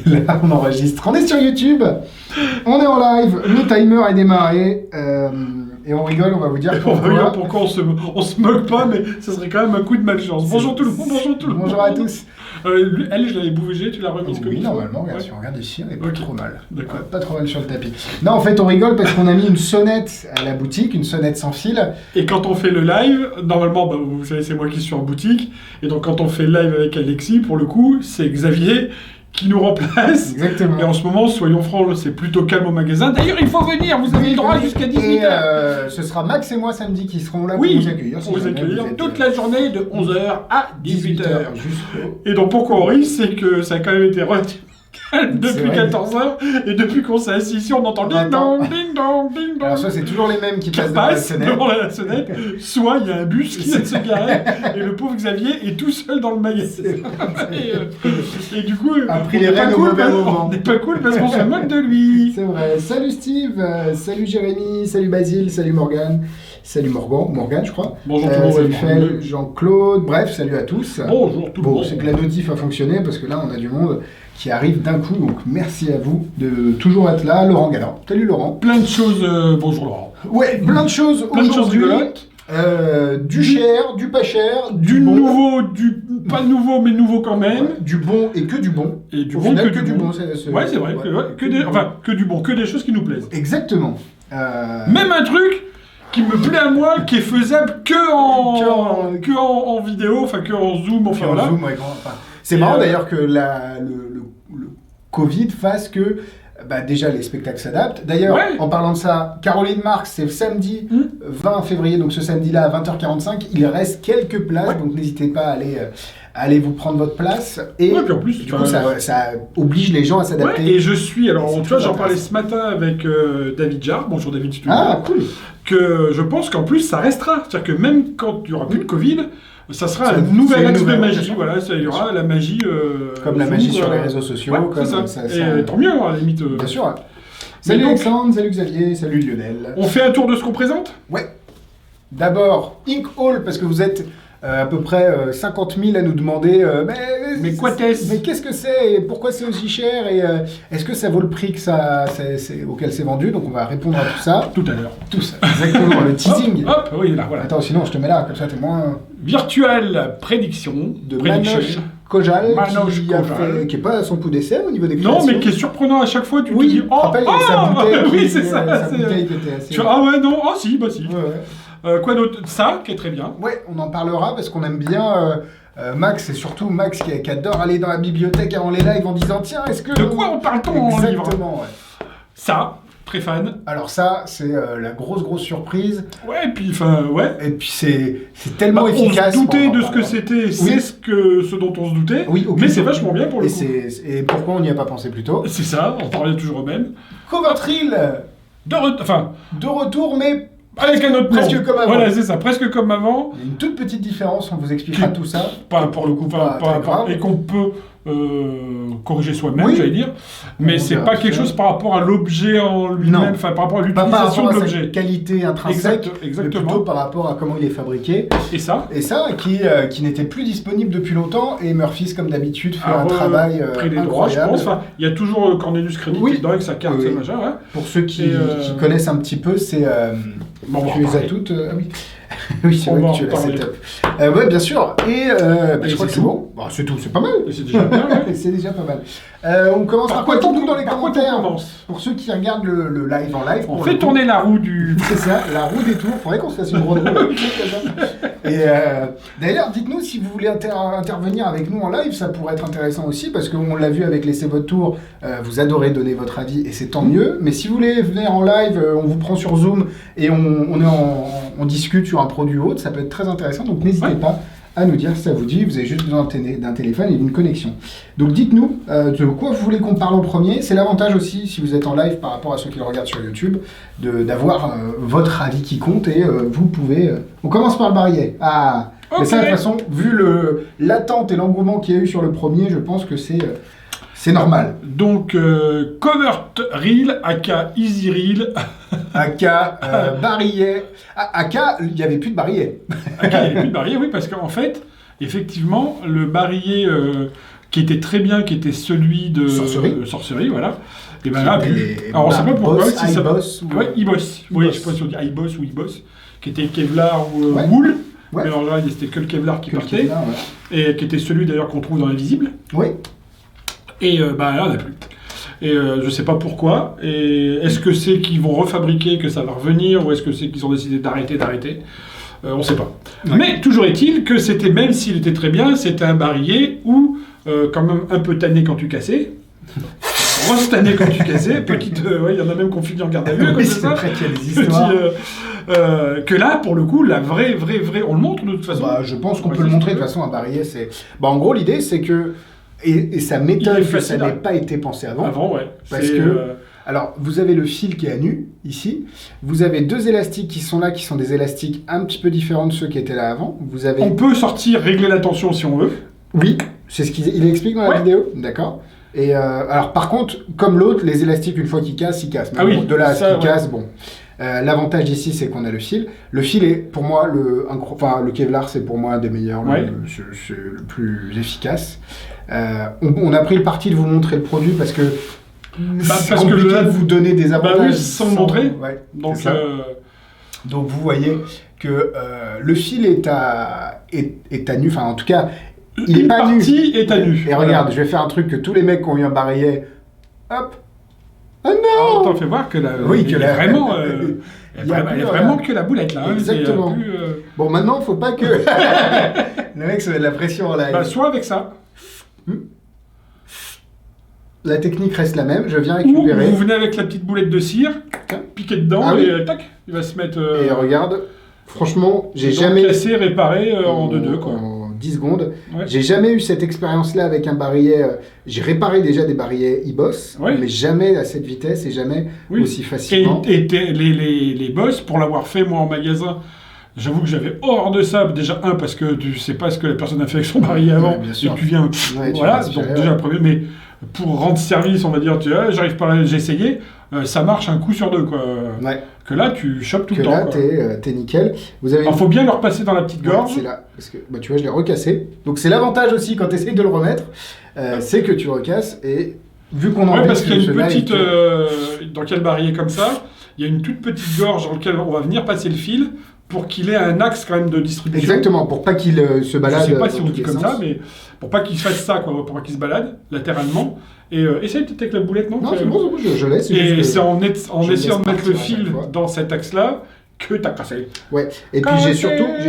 Là, on enregistre. On est sur YouTube. On est en live. Le timer est démarré. Et on rigole, on va vous dire pourquoi. Pourquoi on se moque pas, mais ça serait quand même un coup de malchance. Bonjour tout le monde, bonjour tout le monde. Bonjour à tous. Elle, je l'avais bougé, tu l'as remise comme oui, il faut. normalement, regarde, si on regarde ici, on est pas trop mal. D'accord. Pas trop mal sur le tapis. Non, en fait, on rigole parce qu'on a mis une sonnette à la boutique, une sonnette sans fil. Et quand on fait le live, normalement, bah, vous savez, c'est moi qui suis en boutique. Et donc, quand on fait le live avec Alexis, pour le coup, c'est Xavier qui nous remplace. Exactement. Et en ce moment, soyons francs, c'est plutôt calme au magasin. D'ailleurs, il faut venir, vous avez le droit jusqu'à 18h. Et ce sera Max et moi samedi qui seront là pour vous accueillir. Pour vous accueillir toute la journée de 11h à 18h. Jusqu'au... Et donc pourquoi on rit, c'est que ça a quand même été relativement calme depuis 14h. Et depuis qu'on s'est assis ici, on entend ding dong, ding dong, ding dong. Alors ça, c'est toujours les mêmes qui passent devant la sonnette. Soit il y a un bus qui vient de se garer et le pauvre Xavier est tout seul dans le magasin. Et du coup, a pris les rênes au mauvais moment. On n'est pas cool parce qu'on se moque de lui. C'est vrai. Salut Steve, salut Jérémy, salut Basile, salut Morgane. Salut Morgane, je crois. Bonjour tout le monde. Salut Fel, Jean-Claude, bref, salut à tous. Bonjour tout le monde. C'est que la notif a fonctionné parce que là, on a du monde qui arrive d'un coup. Donc, merci à vous de toujours être là. Laurent Galland. Salut Laurent. Plein de choses. Bonjour Laurent. Ouais, plein de choses aujourd'hui. Du cher, du pas cher, du bon. Nouveau, du pas nouveau, mais nouveau quand même. Ouais, du bon et que du bon. Et du au bon final, que du bon. Ouais, c'est vrai. Ouais, que du bon, que des choses qui nous plaisent. Exactement. Même un truc qui me plaît à moi, qui est faisable que en vidéo, enfin que en Zoom, enfin voilà. Zoom, ouais, c'est marrant d'ailleurs que le Covid fasse que déjà les spectacles s'adaptent. D'ailleurs, en parlant de ça, Caroline Marx, c'est samedi 20 février, donc ce samedi-là à 20h45, il reste quelques places, donc n'hésitez pas à aller vous prendre votre place. Et puis en plus, du coup, ça oblige les gens à s'adapter. Et je suis, alors tu vois, j'en parlais ce matin avec David Jarre, bonjour David, si tu veux. Ah, cool. Que je pense qu'en plus ça restera. C'est-à-dire que même quand il n'y aura plus de Covid, ça sera un nouvel axe de magie. Voilà, il y aura la magie. Comme la magie sur les réseaux sociaux. Ouais, comme ça. Et tant mieux, à la limite. Bien sûr. Salut Alexandre, salut Xavier, salut Lionel. On fait un tour de ce qu'on présente ? Ouais. D'abord, Ink Hall, parce que vous êtes à peu près 50 000 à nous demander mais quoi est-ce ? Mais qu'est-ce que c'est et pourquoi c'est aussi cher et est-ce que ça vaut le prix que auquel c'est vendu? Donc on va répondre à tout ça. Tout à l'heure. Tout ça, exactement, le teasing. Hop, oui, là, voilà. Attends, sinon je te mets là, comme ça t'es moins... Virtuelle prédiction de Manoj Kojal, qui est pas à son coup d'essai au niveau des créations. Non, mais qui est surprenant à chaque fois. Tu te dis, sa bouteille. Oui, c'est ça. Sa bouteille qui était assez... Ah ouais, non, ah si, bah si. Ouais. Quoi d'autre? Ça, qui est très bien. Ouais, on en parlera parce qu'on aime bien Max, et surtout Max qui adore aller dans la bibliothèque avant les lives en disant tiens, est-ce que... De quoi on parle-t-on en livre? Exactement, ouais. Ça, très fan. Alors ça, c'est la grosse surprise. Ouais, et puis, enfin, ouais. Et puis c'est tellement efficace. On se doutait de ce que c'était, c'est ce dont on se doutait. Oui, mais c'est vachement bien pour le coup. Et pourquoi on n'y a pas pensé plus tôt? C'est ça, on parlait toujours au même. Covertrill de retour, mais... Avec un autre presque comme avant. Voilà, c'est ça, presque comme avant. Il y a une toute petite différence, on vous expliquera tout ça. Pas pour le coup, et qu'on peut corriger soi-même, j'allais dire. Mais c'est pas quelque chose par rapport à l'objet en lui-même, enfin par rapport à l'utilisation de l'objet. Sa qualité intrinsèque, exactement. Mais plutôt par rapport à comment il est fabriqué. Et ça, qui n'était plus disponible depuis longtemps. Et Murphys, comme d'habitude, fait un travail pris les incroyable. Droits, je pense. Enfin, il y a toujours Cornelius Credit dedans avec sa carte, machin. Ouais. Pour ceux qui connaissent un petit peu, c'est... tu les as toutes ah oui. Oui, c'est vrai que tu l'as, c'est top. Ouais, bien sûr. Et je crois que c'est bon. Bah, c'est tout, c'est pas mal. C'est déjà bien, ouais. C'est déjà pas mal. On commence par quoi tout dans les commentaires. Pour ceux qui regardent le live en live. On fait tourner la roue du... C'est ça, la roue des tours. Faudrait qu'on se fasse une roue. Et d'ailleurs, dites-nous si vous voulez intervenir avec nous en live, ça pourrait être intéressant aussi, parce qu'on l'a vu avec Laissez votre tour, vous adorez donner votre avis, et c'est tant mieux. Mais si vous voulez venir en live, on vous prend sur Zoom, et on discute sur un produit ou autre, ça peut être très intéressant, donc n'hésitez pas à nous dire si ça vous dit. Vous avez juste besoin d'un téléphone et d'une connexion. Donc dites-nous de quoi vous voulez qu'on parle en premier. C'est l'avantage aussi, si vous êtes en live par rapport à ceux qui le regardent sur YouTube, d'avoir votre avis qui compte, et vous pouvez... On commence par le barillet. Ah, mais ça, de toute façon, vu l'attente et l'engouement qu'il y a eu sur le premier, je pense que c'est normal. Donc, Covert Reel, aka Easy Reel. Aka barillet. Aka, il n'y avait plus de barillet. Aka, il n'y avait plus de barillet, oui, parce qu'en fait, effectivement, le barillet qui était très bien, qui était celui de Sorcery, voilà. Et ben là, alors on sait pas pourquoi. iBoss. Ouais, iBoss. Oui, je sais pas si on dit iBoss ou iBoss, qui était Kevlar ou Wool. Ouais. Mais en général, c'était que le Kevlar qui partait. Kevlar, et qui était celui d'ailleurs qu'on trouve dans Invisible. Oui. Et là, on n'a plus. Et je sais pas pourquoi. Et est-ce que c'est qu'ils vont refabriquer, que ça va revenir, ou est-ce que c'est qu'ils ont décidé d'arrêter on sait pas. Ouais. Mais toujours est-il que c'était, même s'il était très bien, c'était un barillet où, quand même un peu tanné quand tu cassais. Grosse tannée quand tu cassais. Il y en a même qu'on finit en garde à vue. Oui, c'est vrai qu'il y a des histoires. Que là, pour le coup, la vraie, on le montre de toute façon. Je pense qu'on peut le montrer de toute façon. Un barillet, c'est. En gros, l'idée, c'est que. Et ça m'étonne que ça n'ait pas été pensé avant. Avant, ouais. Parce que. Alors, vous avez le fil qui est à nu, ici. Vous avez 2 élastiques qui sont là, qui sont des élastiques un petit peu différents de ceux qui étaient là avant. On peut régler la tension si on veut. Oui, c'est ce qu'il explique dans la vidéo. D'accord. Et alors, par contre, comme l'autre, les élastiques, une fois qu'ils cassent, ils cassent. Mais de là à ce qu'ils cassent, bon. L'avantage ici, c'est qu'on a le fil. Le fil est, pour moi, le Kevlar, c'est pour moi un des meilleurs, c'est le plus efficace. On a pris le parti de vous montrer le produit parce que c'est compliqué de vous donner des avantages sans montrer. Ouais, donc vous voyez que le fil est à nu, enfin en tout cas, il est pas nu. Une partie est à nu. Et regarde, je vais faire un truc que tous les mecs qui ont eu un barillet, hop. Ah non! T'en fais voir que la elle est vraiment que la boulette là. Exactement. Bon, maintenant, faut pas que le mec se met de la pression en live. Soit avec ça. La technique reste la même. Je viens récupérer. Ou vous venez avec la petite boulette de cire, piquer dedans et tac, il va se mettre. Et regarde, franchement, j'ai jamais cassé, réparé en 2-2 quoi. 10 secondes. Ouais. J'ai jamais eu cette expérience-là avec un barillet. J'ai réparé déjà des barillets iBoss, mais jamais à cette vitesse et jamais aussi facilement. Et les boss, pour l'avoir fait moi en magasin, j'avoue que j'avais horreur de ça. Déjà, parce que tu sais pas ce que la personne a fait avec son barillet avant. Bien sûr. Et tu viens. Voilà, donc déjà, premier. Mais pour rendre service, on va dire, j'arrive pas, j'ai essayé. Ça marche un coup sur 2, quoi. Ouais. Que là, tu chopes tout le temps. Que là, t'es nickel. Alors, faut bien le repasser dans la petite gorge. C'est là, parce que, tu vois, je l'ai recassé. Donc, c'est l'avantage aussi, quand tu essayes de le remettre, c'est que tu recasses, et vu qu'on en parce qu'il y a une petite... dans quel barillet comme ça, il y a une toute petite gorge dans laquelle on va venir passer le fil, pour qu'il ait un axe quand même de distribution. Exactement, pour pas qu'il se balade. Je sais pas si on dit comme ça, mais pour pas qu'il fasse ça, quoi, pour pas qu'il se balade latéralement. Et essaye peut-être avec la boulette, non? Non, c'est bon, je laisse. Et c'est en essayant de mettre le fil dans cet axe-là que t'as cassé. Ouais, et puis j'ai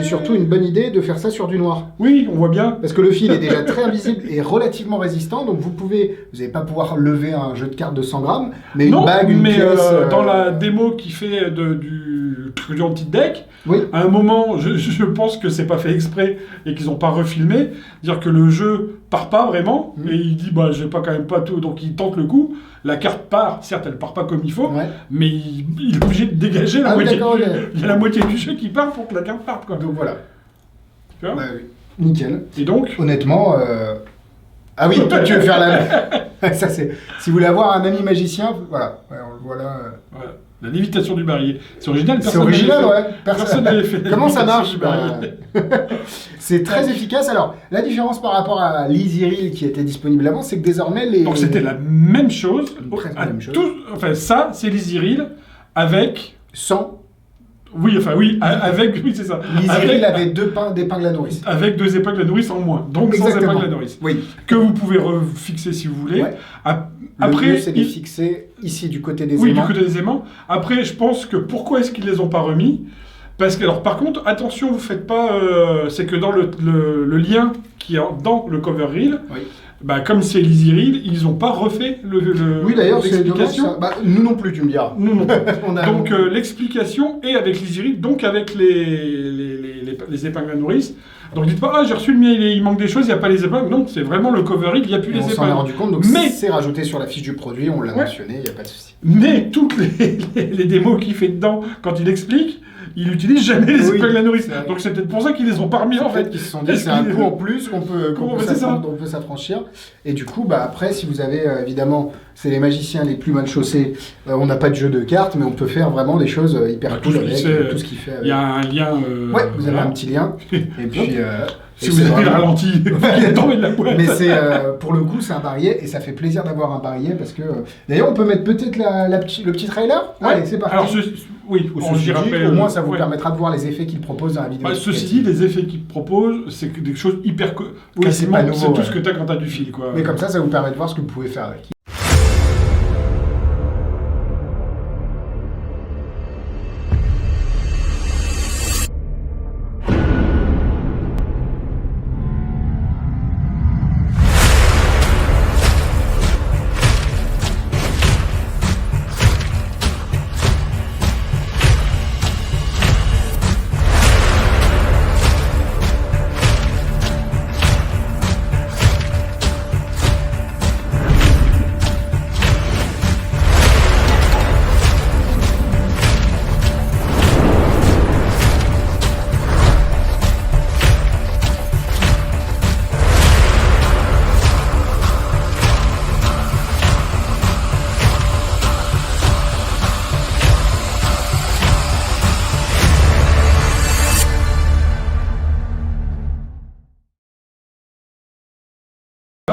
surtout une bonne idée de faire ça sur du noir. Oui, on voit bien. Parce que le fil est déjà très invisible et relativement résistant, donc vous n'allez pas pouvoir lever un jeu de cartes de 100 grammes, mais une bague, une pièce... dans la démo qui fait du anti-deck, à un moment, je pense que c'est pas fait exprès et qu'ils ont pas refilmé, dire que le jeu part pas vraiment, et il dit je vais pas quand même pas tout, donc il tente le coup, la carte part, certes elle part pas comme il faut, mais il est obligé de dégager la moitié. Il y a la moitié du jeu qui part pour que la carte parte, quoi. Donc voilà. Tu vois nickel. Et donc honnêtement, ah oui, toi tu veux faire la... Ça c'est... Si vous voulez avoir un ami magicien, voilà. On le voit là. Voilà. La lévitation du barillet. C'est original, personne. C'est original, Personne n'avait fait. Comment ça marche C'est très efficace. Alors, la différence par rapport à l'Easy Reel qui était disponible avant, c'est que désormais les... Donc c'était la même chose. La même chose. Ça, c'est l'Easy Reel avec... Sans... Oui, avec... Oui, c'est ça. L'Easy Reel avait 2 d'épingles à nourrice. Avec 2 épingles à nourrice en moins. Donc sans épingles à nourrice. Oui. Que vous pouvez refixer si vous voulez. Ouais. Après, le mieux, c'est de les fixer ici du côté des aimants. Oui, du côté des aimants. Après, je pense que pourquoi est-ce qu'ils les ont pas remis? Parce que, alors, par contre, attention, vous faites pas... c'est que dans le lien qui est dans le cover reel, comme c'est l'Easy Reel, ils n'ont pas refait oui, d'ailleurs, c'est dommage, ça. Nous non plus, tu me diras. Nous non plus. Donc, l'explication est avec l'Easy Reel, donc avec les épingles à nourrice. Donc dites pas, j'ai reçu le mien, il manque des choses, il n'y a pas les épingles. Non, c'est vraiment le cover reel, il n'y a plus les épingles. On s'en est rendu compte, donc c'est rajouté sur la fiche du produit, on l'a mentionné, il n'y a pas de souci. Mais toutes les démos qu'il fait dedans, quand il explique, il n'utilise jamais les épingles à nourrice. Donc c'est peut-être pour ça qu'ils les ont pas remis en fait. Ils se sont dit, c'est un coût en plus qu'on peut s'affranchir. Et du coup, après, si vous avez, évidemment, c'est les magiciens les plus mal chaussés, on n'a pas de jeu de cartes, mais on peut faire vraiment des choses hyper cool avec tout ce qu'il fait. Il y a un lien... vous avez un petit lien. Et puis... Si vous avez le ralenti, il est tombé de la boîte. Mais c'est pour le coup, c'est un barillet et ça fait plaisir d'avoir un barillet parce que. D'ailleurs, on peut mettre peut-être le petit trailer. Ouais. Allez, c'est parti. Alors, oui, on se dira après. Au moins, ça vous ouais. permettra de voir les effets qu'il propose dans la vidéo. Ceci dit, les effets qu'il propose, c'est des choses hyper. Oui, c'est pas nouveau. C'est tout ce que t'as quand t'as du fil, quoi. Mais comme ça vous permet de voir ce que vous pouvez faire avec.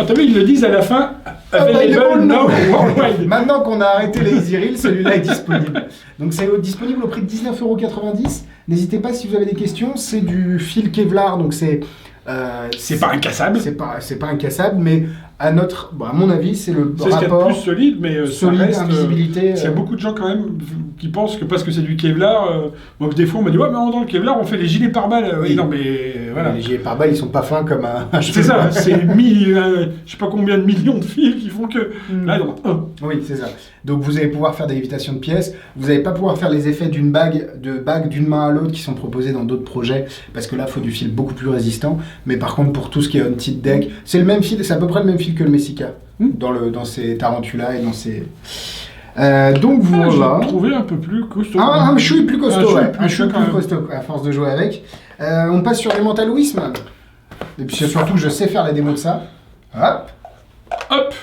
Ah, t'as vu, ils le disent à la fin, available now worldwide. Maintenant qu'on a arrêté les Easy Reels, celui-là est disponible. Donc c'est disponible au prix de 19,90 €. N'hésitez pas si vous avez des questions. C'est du fil Kevlar, donc c'est pas incassable. C'est pas incassable, mais à mon avis, c'est le c'est rapport ce qu'il y a de plus solide, mais solide, ça reste, invisibilité. Il y a beaucoup de gens quand même qui pensent que parce que c'est du Kevlar, moi des fois on m'a dit ouais mais dans le Kevlar on fait les gilets pare-balles. Oui non mais voilà. Les gilets pare-balles ils sont pas fins comme un. C'est ça, c'est je sais pas combien de millions de fils qui font que là il y en a un. Oui c'est ça. Donc vous allez pouvoir faire des lévitations de pièces. Vous n'allez pas pouvoir faire les effets d'une bague d'une main à l'autre qui sont proposés dans d'autres projets parce que là il faut du fil beaucoup plus résistant. Mais par contre pour tout ce qui est on-tip deck, c'est le même fil, c'est à peu près le même fil que le Messica. Dans ces tarentulas et dans ces... donc voilà. Je l'ai trouvé un peu plus costaud. Un chouille plus costaud, un chouille plus même. costaud, à force de jouer avec. On passe sur les mentalismes. Et puis surtout, je sais faire la démo de ça. Hop. Hop.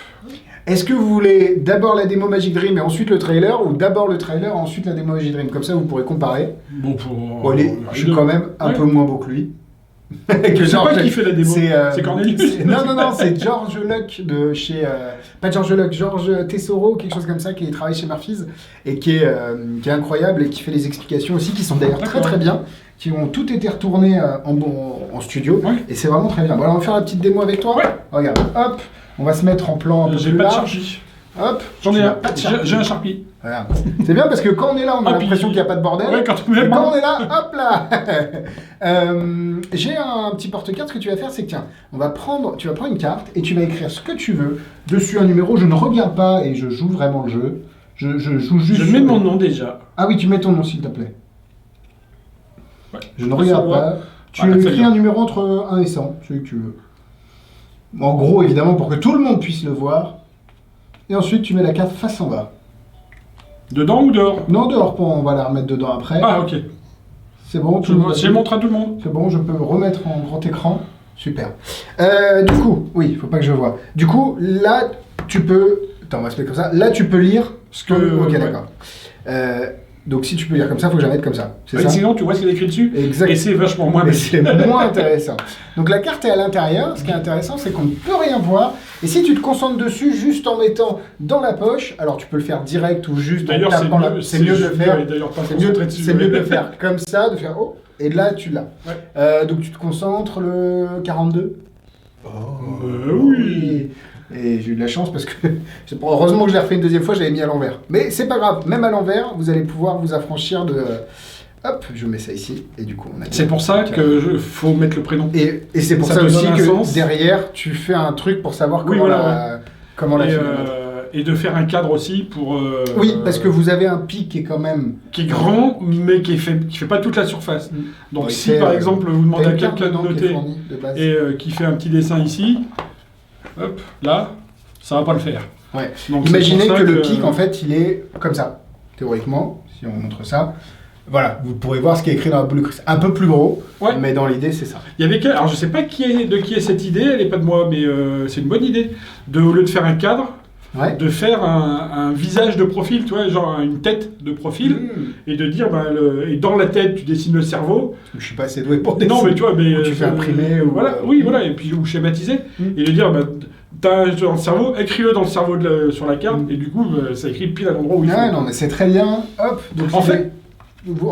Est-ce que vous voulez d'abord la démo Magic Dream et ensuite le trailer, ou d'abord le trailer et ensuite la démo Magic Dream? Comme ça, vous pourrez comparer. Bon, je suis quand même un peu moins beau que lui. Je sais pas qui fait la démo, c'est Cornelius. Non, c'est George Luck de chez... pas George Luck, George Tesoro, quelque chose comme ça, qui travaille chez Murphy's, et qui est incroyable, et qui fait les explications aussi, qui sont d'ailleurs très très bien, qui ont toutes été retournées en studio, et c'est vraiment très bien. Bon, alors on va faire la petite démo avec toi. Regarde, hop, on va se mettre en plan un peu plus large. J'ai pas de Sharpie. Hop, j'en ai un. J'ai un Sharpie. Voilà. C'est bien parce que quand on est là, on a l'impression qu'il n'y a pas de bordel. Ouais, quand on est là, hop là. J'ai un petit porte-carte. Ce que tu vas faire, c'est que tiens, tu vas prendre une carte et tu vas écrire ce que tu veux dessus, un numéro. Je ne regarde pas et je joue vraiment le jeu. Je joue juste. Je mets mon nom déjà. Ah oui, tu mets ton nom s'il te plaît. Ouais. Je ne regarde pas. Tu écris un numéro entre 1 et 100, celui que tu veux. En gros, évidemment, pour que tout le monde puisse le voir. Et ensuite, tu mets la carte face en bas. Dedans ou dehors? Non, dehors, on va la remettre dedans après. Ah, ok. C'est bon, j'ai montré à tout le monde. C'est bon, je peux remettre en grand écran. Super. Du coup, oui, il faut pas que je vois. Du coup, là, tu peux... Attends, on va se mettre comme ça. Là, tu peux lire ce que... Ok, d'accord. Donc, si tu peux lire comme ça, il faut que j'arrête comme ça. C'est ça. Sinon, tu vois ce qu'il est écrit dessus. Exact. Et c'est vachement moins... Mais c'est moins intéressant. Donc, la carte est à l'intérieur. Ce qui est intéressant, c'est qu'on ne peut rien voir. Et si tu te concentres dessus, juste en mettant dans la poche, alors tu peux le faire direct ou juste en tapant la... C'est mieux de le faire. C'est mieux de le faire comme ça, de faire... Oh, et là, tu l'as. Ouais. Donc, tu te concentres, le 42. Oh, oui. Et j'ai eu de la chance parce que, heureusement que je l'ai refait une deuxième fois, je l'avais mis à l'envers. Mais c'est pas grave, même à l'envers, vous allez pouvoir vous affranchir de... Hop, je mets ça ici, et du coup on a... C'est pour ça qu'il faut mettre le prénom. Et c'est pour ça aussi que derrière, tu fais un truc pour savoir comment la et de faire un cadre aussi pour... oui, parce que vous avez un pic qui est quand même... Qui est grand, mais qui fait pas toute la surface. Donc si par exemple vous demandez à quelqu'un de noter et qui fait un petit dessin ici... Hop, là, ça va pas le faire. Ouais. Donc, imaginez que le pic, en fait, il est comme ça, théoriquement, si on montre ça. Voilà, vous pourrez voir ce qui est écrit dans la boule de cristal. Un peu plus gros, mais dans l'idée, c'est ça. Il y avait alors je sais pas de qui est cette idée, elle est pas de moi, mais c'est une bonne idée. Au lieu de faire un cadre, Ouais. de faire un visage de profil, tu vois, genre une tête de profil, et de dire, et dans la tête, tu dessines le cerveau. Je suis pas assez doué pour dessiner. Non, mais tu vois, Ou tu fais imprimer. Voilà, oui, voilà, et puis ou schématiser, et de dire, t'as dans le cerveau, écris-le dans le cerveau sur la carte, et du coup, ça écrit pile à l'endroit où il faut. Ouais, non, mais c'est très bien. Hop. Donc, En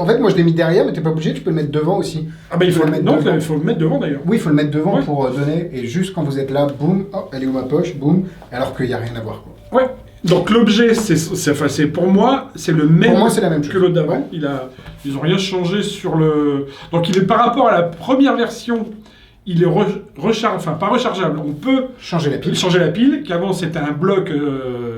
fait, moi, je l'ai mis derrière, mais t'es pas obligé, tu peux le mettre devant aussi. Ah bah il faut le mettre devant. devant. Il faut le mettre devant d'ailleurs. Oui, il faut le mettre devant Ouais. pour donner, et juste quand vous êtes là, boum, oh, elle est où ma poche, boum, alors qu'il n'y a rien à voir. Quoi. Ouais. Donc l'objet, c'est pour moi, c'est le même, Pour moi, c'est la même chose. que l'autre d'avant. Ouais. Ils ont rien changé sur le. Donc il est par rapport à la première version, il est pas rechargeable. On peut Changer la pile. changer la pile, qu'avant c'était un bloc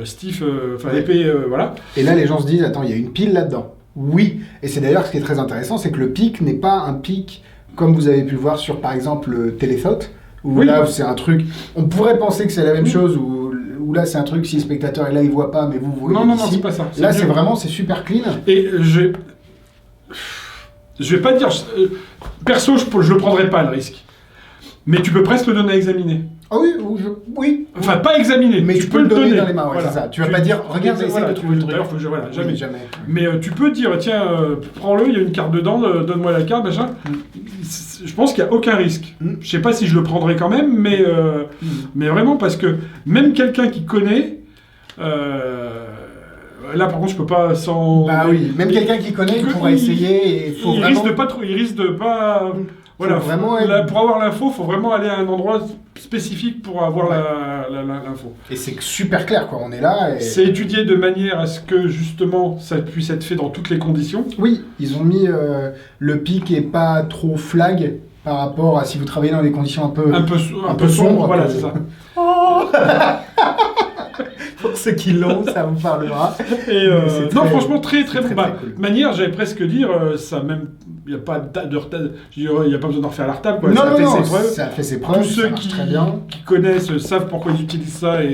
stiff, Ouais. épais, voilà. Et là, les gens se disent, attends, il y a une pile là-dedans. Oui, et c'est d'ailleurs ce qui est très intéressant, c'est que le pic n'est pas un pic comme vous avez pu le voir sur, par exemple, le Téléthought, où Oui. là, c'est un truc, on pourrait penser que c'est la même chose, où là, c'est un truc, si le spectateur est là, il voit pas, mais vous voyez Non, ici. c'est pas ça. Là, c'est mieux. vraiment, c'est super clean. Et je vais pas dire. Perso, je le prendrais pas le risque. Mais tu peux presque le donner à examiner. Ah oui, oui. Enfin, pas examiner, Mais tu peux le donner dans les mains, ouais, Voilà. c'est ça. Tu vas pas dire, regarde, essaye de trouver le truc. D'ailleurs, voilà, jamais. Oui, jamais. Mais tu peux dire, tiens, prends-le, il y a une carte dedans, donne-moi la carte, machin. Je pense qu'il n'y a aucun risque. Je sais pas si je le prendrai quand même, mais vraiment parce que même quelqu'un qui connaît, là par contre je peux pas sans. Bah oui, même quelqu'un qui connaît, il pourra essayer et faut il vraiment... risque de pas. Voilà, vraiment pour avoir l'info, faut vraiment aller à un endroit spécifique pour avoir l'info. Et c'est super clair, quoi. On est là et... C'est étudié de manière à ce que, justement, ça puisse être fait dans toutes les conditions. Oui, ils ont mis le pic et pas trop flag par rapport à si vous travaillez dans des conditions un peu sombres. Voilà, c'est ça. Pour ceux qui l'ont, ça vous parlera. Et C'est non, très- franchement, très c'est bon. très, Bah, très cool. manière, j'allais presque dire, ça même... Il n'y a pas de retable. Je dirais, il n'y a pas besoin d'en refaire la retable, quoi. Non, Ça a non, fait non, ses preuves. ça a fait ses preuves, Tous ceux ça marche très bien. qui connaissent savent pourquoi ils utilisent ça et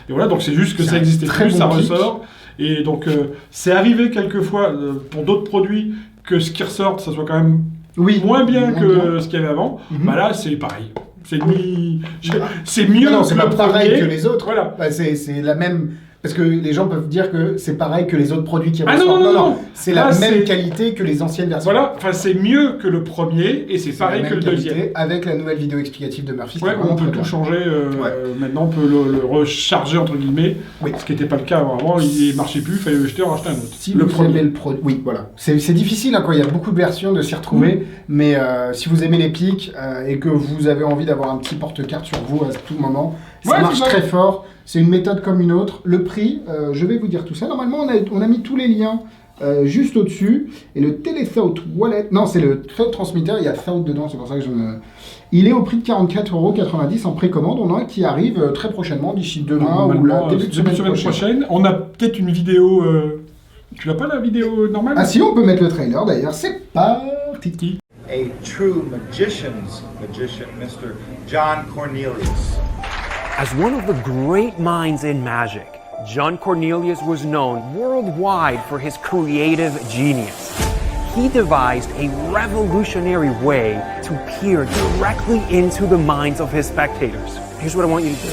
voilà, donc c'est juste que C'est ça un existait très plus, bon ça pic. ressort. Et donc c'est arrivé quelquefois pour d'autres produits que ce qui ressort, ça soit quand même Oui, moins bien moins que bien. ce qu'il y avait avant. Mhm. Bah là, c'est pareil. C'est mieux Non, que c'est le pas pareil premier. que les autres. Voilà. Bah, c'est la même... Parce que les gens peuvent dire que c'est pareil que les autres produits qui Ah ressortent. non. C'est Là, la même c'est- qualité que les anciennes versions. Voilà, enfin c'est mieux que le premier et c'est C'est la pareil même que le qualité, deuxième. avec la nouvelle vidéo explicative de Murphy. Ouais, c'est on vraiment peut très tout bien. changer. Ouais. Maintenant, on peut le recharger entre guillemets, Oui. ce qui n'était pas le cas avant. Il marchait plus, il fallait le jeter, en racheter un autre. Si le vous premier. aimez le produit, oui, voilà. C'est difficile hein, quand il y a beaucoup de versions de s'y retrouver, mais si vous aimez les pics et que vous avez envie d'avoir un petit porte-carte sur vous à tout moment, ça Ouais, marche c'est ça. très fort. C'est une méthode comme une autre. Le prix, je vais vous dire tout ça. Normalement, on a mis tous les liens juste au-dessus. Et le Téléthought Wallet, non, c'est le Thought Transmitter, il y a Thought dedans, c'est pour ça que je me... Il est au prix de 44,90 € en précommande. On en a qui arrive très prochainement, d'ici demain ou la Normalement, début de semaine prochaine. On a peut-être une vidéo. Tu l'as pas la vidéo normale? Ah si, on peut mettre le trailer d'ailleurs. C'est parti. A true magician's magician, Mr. John Cornelius. As one of the great minds in magic, John Cornelius was known worldwide for his creative genius. He devised a revolutionary way to peer directly into the minds of his spectators. Here's what I want you to do.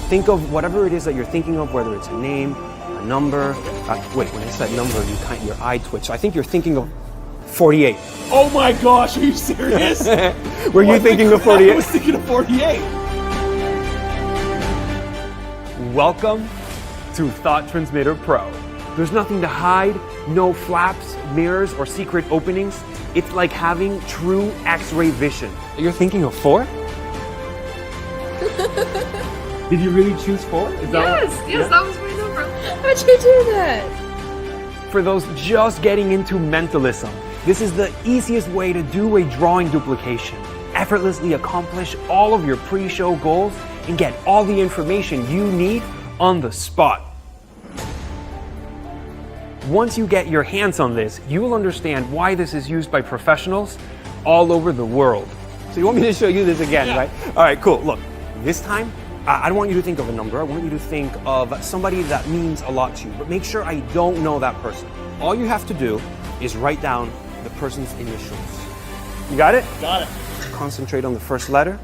Think of whatever it is that you're thinking of, whether it's a name, a number. Wait, when I said number, your eye twitched. So I think you're thinking of 48. Oh my gosh, are you serious? Were you thinking of 48? I was thinking of 48. Welcome to Thought Transmitter Pro. There's nothing to hide, no flaps, mirrors, or secret openings. It's like having true X-ray vision. You're thinking of 4? Did you really choose 4? Is Yes, that was my number. How'd you do that? For those just getting into mentalism, this is the easiest way to do a drawing duplication. Effortlessly accomplish all of your pre-show goals and get all the information you need on the spot. Once you get your hands on this, you will understand why this is used by professionals all over the world. So you want me to show you this again, right? All right, cool. Look, this time, I don't want you to think of a number. I want you to think of somebody that means a lot to you, but make sure I don't know that person. All you have to do is write down the person's initials. You got it? Got it. Concentrate on the first letter.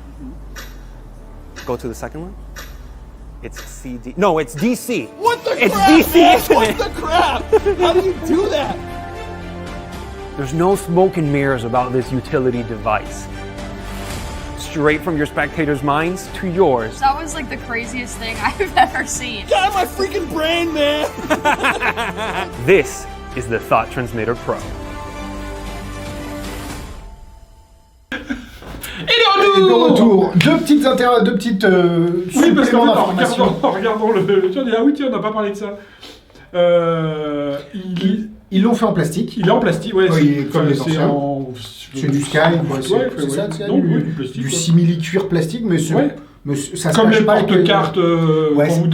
Go to the second one. It's CD. No, it's DC. What the It's crap, DC, man? isn't What it? the crap? How do you do that? There's no smoke and mirrors about this utility device. Straight from your spectators' minds to yours. That was like the craziest thing I've ever seen. Get out of my freaking brain, man! This is the Thought Transmitter Pro. Et Et de retour, deux petites Oui, parce qu'en suppléments fait, d'informations. en regardant le tu on dit ah oui tiens on n'a pas parlé de ça. Ils l'ont fait en plastique. Il est en plastique, ouais. Oui, comme les c'est anciens. en... C'est du Sky, quoi, c'est Ouais, c'est ça, c'est non, du, oui, du plastique. du quoi. simili-cuir plastique, mais, Ouais. ça se Comme cache les pas avec porte-cartes, Ouais, quand c'est- vous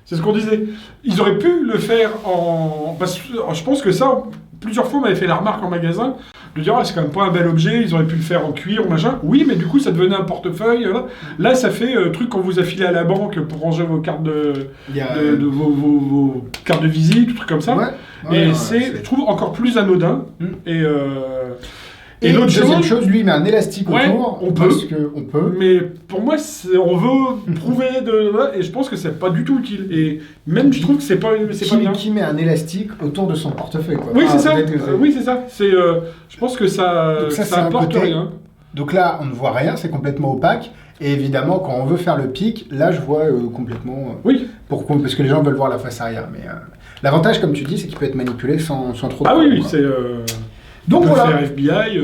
c'est ce qu'on disait. Ils auraient pu le faire en... Parce que je pense que ça, plusieurs fois, on m'avait fait la remarque en magasin, de dire, ah, c'est quand même pas un bel objet, ils auraient pu le faire en cuir ou machin. Oui, mais du coup, ça devenait un portefeuille. Voilà. Là, ça fait truc quand vous affilez à la banque pour ranger vos cartes Il y a- de vos cartes de visite, tout truc comme ça. Ouais, Et ouais, c'est, je trouve, encore plus anodin. Mm. Et Et l'autre deuxième chose, chose, lui, il met un élastique Ouais, autour. on peut. Parce que on peut. mais pour moi, on veut prouver et je pense que c'est pas du tout utile. Et même, je trouve que c'est pas bien. Qui met un élastique autour de son portefeuille, quoi. Oui, Ah, c'est ça. peut-être que c'est- Oui, c'est ça. C'est, je pense que ça, Donc ça, c'est un apporte côté- rien. Donc là, on ne voit rien, c'est complètement opaque. Et évidemment, quand on veut faire le pic, là, je vois complètement... Oui. Pourquoi? Parce que les gens veulent voir la face arrière. Mais l'avantage, comme tu dis, c'est qu'il peut être manipulé sans trop de Ah oui, problème, oui, quoi. c'est. Donc on peut voilà. faire FBI.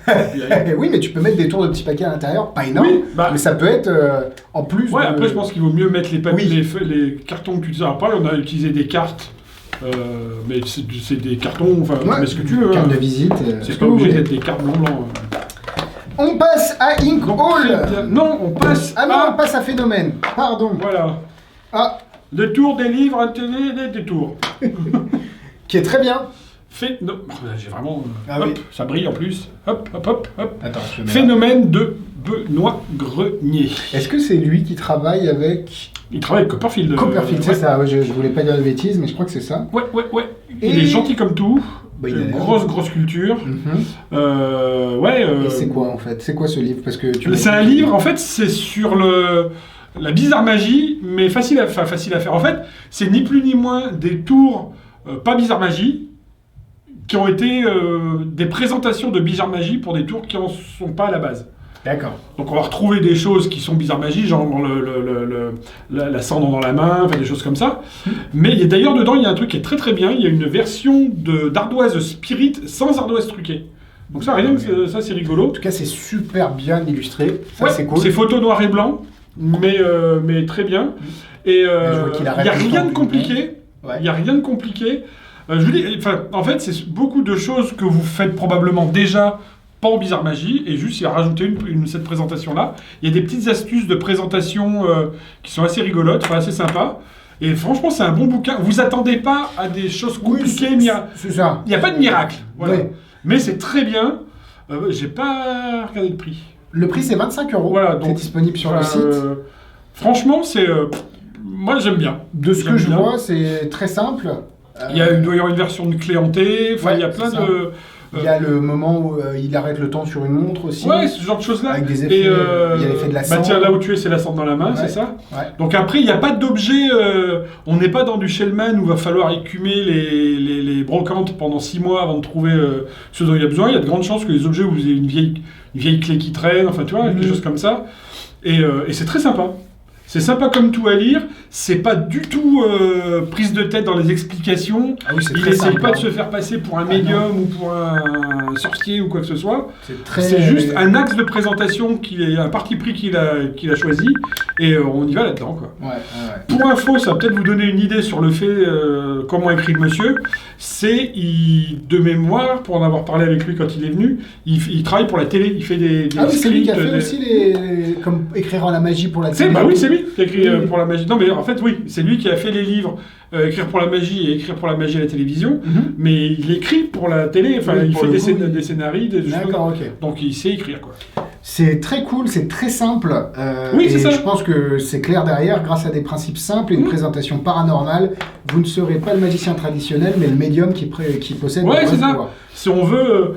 FBI. Oui, mais tu peux mettre des tours de petits paquets à l'intérieur, pas énorme, Oui, bah- mais ça peut être en plus Ouais, de... après, je pense qu'il vaut mieux mettre les papiers, Oui. les cartons que tu utilises. Après, on a utilisé des cartes, mais c'est des cartons, enfin, tu mets ce que tu veux. Carte hein. de visite. ce C'est que pas vous obligé voulez. d'être des cartes blanc-blanc. On passe à Ink Donc, Hall. très bien. Non, on passe Ah non, à... on passe à Phénomène. Pardon. Voilà. Ah, Des tours, des livres, un télé, des tours. qui est très bien. Non, j'ai vraiment... Ah hop, oui. ça brille en plus. Hop, hop, hop, hop. Attends, je mets là. Phénomène de Benoît Grenier. Est-ce que c'est lui qui travaille avec Il travaille avec Copperfield. Copperfield? C'est ouais. ça, ouais, je voulais pas dire de bêtises, mais je crois que c'est ça. Ouais. Et- Il est gentil comme tout. Bah, il a l'air. Grosse culture. Mhm. Ouais. Et c'est quoi en fait? C'est quoi ce livre? Parce que tu C'est un livre, en fait, c'est sur la bizarre magie, mais facile à faire. En fait, c'est ni plus ni moins des tours pas bizarre magie, qui ont été des présentations de bizarre magie pour des tours qui en sont pas à la base. D'accord. Donc on va retrouver des choses qui sont bizarre magie, genre la cendre dans la main, enfin des choses comme ça. Mais d'ailleurs dedans il y a un truc qui est très très bien, il y a une version d'ardoise spirit sans ardoise truquée. Donc ça, rien que ça c'est rigolo. En tout cas, c'est super bien illustré. Ça, Ouais, c'est cool. c'est photo noir et blanc, mais très bien. Et je vois qu'il il arrête n'y a le rien temps de du compliqué. Ouais. Il n'y a rien de compliqué. Je vous dis, enfin, en fait, c'est beaucoup de choses que vous faites probablement déjà, pas en bizarre magie, et juste il a rajouté cette présentation-là. Il y a des petites astuces de présentation qui sont assez rigolotes, enfin, assez sympas. Et franchement, c'est un bon bouquin. Vous attendez pas à des choses compliquées, mais c'est ça. il n'y a pas de miracle. Voilà. Ouais. Mais c'est très bien. J'ai pas regardé le prix. Le prix, c'est 25 €. Voilà, C'est donc, disponible sur le site. Franchement, c'est. Moi, j'aime bien. De ce que j'aime je bien. vois, c'est très simple. Il doit y avoir une version de clé hantée. Enfin, Ouais, il y a plein c'est ça. de. Il y a le moment où il arrête le temps sur une montre aussi. Ouais, ce genre de choses-là. Avec des effets, il y a l'effet de la Bah cendre. tiens, là où tu es, c'est la cendre dans la main, Ouais. c'est ça. Ouais. Donc après, il n'y a pas d'objet. On n'est pas dans du Shellman où il va falloir écumer les brocantes pendant 6 mois avant de trouver ce dont il y a besoin. Il y a de grandes chances que les objets où vous avez une vieille clé qui traîne, enfin tu vois, des choses comme ça. Et c'est très sympa. C'est sympa comme tout à lire. C'est pas du tout prise de tête dans les explications. Ah oui, c'est Il très n'essaye simple, pas hein. de se faire passer pour un médium ou pour un sorcier ou quoi que ce soit. très... C'est juste un axe de présentation, un parti pris qu'il a choisi, et on y va là-dedans, quoi. Ouais, ouais. Pour info, ça va peut-être vous donner une idée sur le fait, comment écrit le monsieur. De mémoire, pour en avoir parlé avec lui quand il est venu, il travaille pour la télé, il fait des Ah oui, c'est lui qui a scripts, fait aussi comme écrire en la magie pour la télé. Bah oui, c'est lui qui a écrit Oui. pour la magie. Non, mais en fait, oui, c'est lui qui a fait les livres écrire pour la magie et écrire pour la magie à la télévision. Mhm. Mais il écrit pour la télé, enfin, Oui, il pour fait le des, coup, oui. des scénarios, des choses. D'accord, ok. Donc il sait écrire, quoi. C'est très cool, c'est très simple. Oui, c'est et ça. je pense que c'est clair derrière, grâce à des principes simples et une présentation paranormale, vous ne serez pas le magicien traditionnel, mais le médium qui possède Ouais, le c'est vrai ça. pouvoir. Si on veut,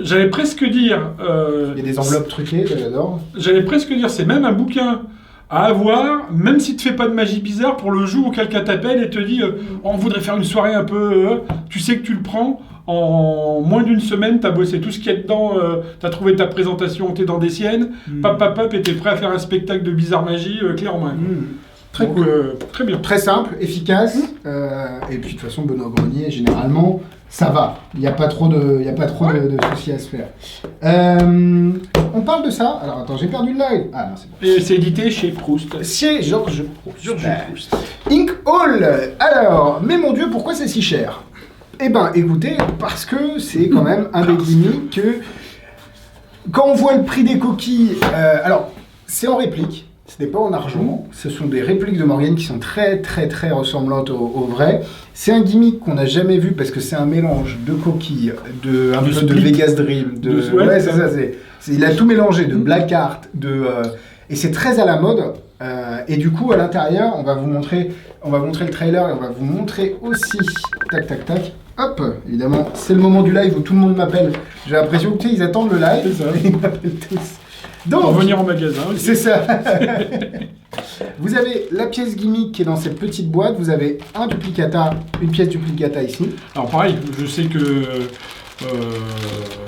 j'allais presque dire. Il y a des enveloppes truquées, j'adore. J'allais presque dire, c'est même un bouquin à avoir, même si tu fais pas de magie bizarre, pour le jour où quelqu'un t'appelle et te dit on voudrait faire une soirée un peu... tu sais que tu le prends, en moins d'une semaine, tu as bossé tout ce qu'il y a dedans, tu as trouvé ta présentation, tu es dans des siennes, et tu es prêt à faire un spectacle de bizarre magie clé en main. Très Donc, cool. très bien. Très simple, efficace, et puis de toute façon, Benoît Grenier, généralement, ça va. Il n'y a pas trop de soucis à se faire. On parle de ça. Alors attends, j'ai perdu le live. Ah non, c'est bon. Et c'est édité chez Proust. C'est Georges Proust. Georges Proust. Ink Hall. Alors, mais mon Dieu, pourquoi c'est si cher? Eh ben, écoutez, parce que c'est quand même un des gimmicks que... Quand on voit le prix des coquilles... alors, c'est en réplique. Ce n'est pas en argent, ce sont des répliques de Morgane qui sont très très très ressemblantes au vrai. C'est un gimmick qu'on n'a jamais vu parce que c'est un mélange de coquilles, un peu de Vegas Dream, ouais, c'est ça, il a tout mélangé, de Black Art, et c'est très à la mode. Et du coup, à l'intérieur, on va vous montrer le trailer et on va vous montrer aussi, tac tac tac, hop, évidemment, c'est le moment du live où tout le monde m'appelle. J'ai l'impression que ils attendent le live, C'est ça. et ils m'appellent tous. Donc, Pour venir en magasin. c'est ça. Vous avez la pièce gimmick qui est dans cette petite boîte. Vous avez une pièce duplicata ici. Alors pareil, je sais que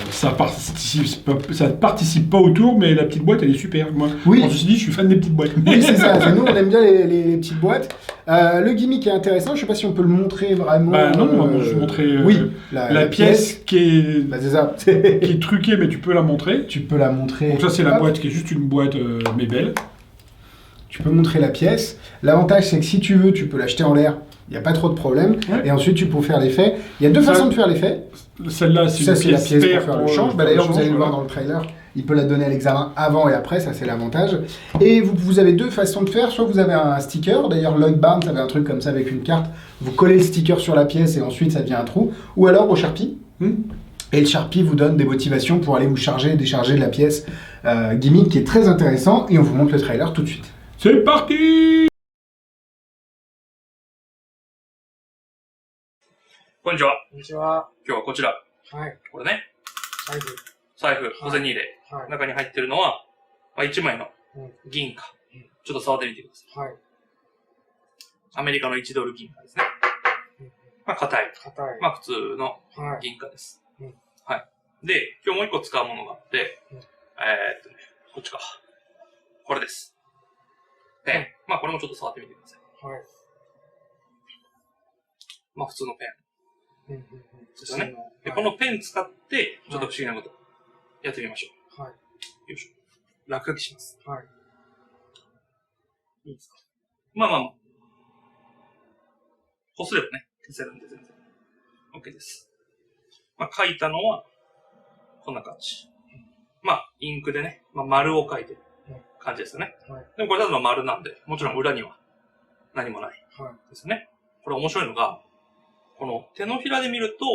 ça participe pas au tour, mais la petite boîte elle est super. Moi, Oui. je me suis dit, je suis fan des petites boîtes. Oui, c'est ça. Nous, on aime bien les petites boîtes. Le gimmick est intéressant. Je sais pas si on peut le montrer vraiment. Bah non, moi, je montrais oui, la pièce qui est Bah, c'est ça. qui est truquée, mais tu peux la montrer. Tu peux la montrer. Donc ça c'est la Hop. boîte qui est juste une boîte mais belle. Tu peux montrer la pièce. L'avantage, c'est que si tu veux, tu peux l'acheter en l'air. Il n'y a pas trop de problème. Ouais. Et ensuite, tu peux faire l'effet. Il y a deux Ça- façons de faire l'effet. Celle-là c'est Ça, une c'est la pièce pièce paire pour faire le change. Bah, d'ailleurs, vous allez le voir dans le trailer. Il peut la donner à l'examen avant et après, ça c'est l'avantage. Et vous avez deux façons de faire. Soit vous avez un sticker. D'ailleurs, Lloyd Barnes avait un truc comme ça avec une carte. Vous collez le sticker sur la pièce et ensuite ça devient un trou. Ou alors au Sharpie. Et le Sharpie vous donne des motivations pour aller vous charger et décharger de la pièce gimmick qui est très intéressant. Et on vous montre le trailer tout de suite. C'est parti. こんにちは。こんにちは。今日はこちら。はい。これね。財布。財布、小銭入れ。はい。中に入ってるのは、1枚のうん銀貨うん。ちょっと触ってみてください。はい。アメリカの1ドル銀貨ですね。うん硬い。硬い。普通のはい。銀貨です。うんはい。で、今日もう一個使うものがあって、うんこっちか。これです。ペン。これもちょっと触ってみてください。はい。普通のペン。うんうんうん。ですよね。で、はいこのペン使って、ちょっと不思議なこと、やってみましょはい。う。よいしょ。落書きします。はい。いいですか？こすればね、消せるんで全然。OK です。書いたのは、こんな感じ。インクでね、丸を書いてる感じですよね。はい。でもこれただの丸なんで、もちろん裏には何もないはい。ですよね。これ面白いのが、この手のひらで見ると、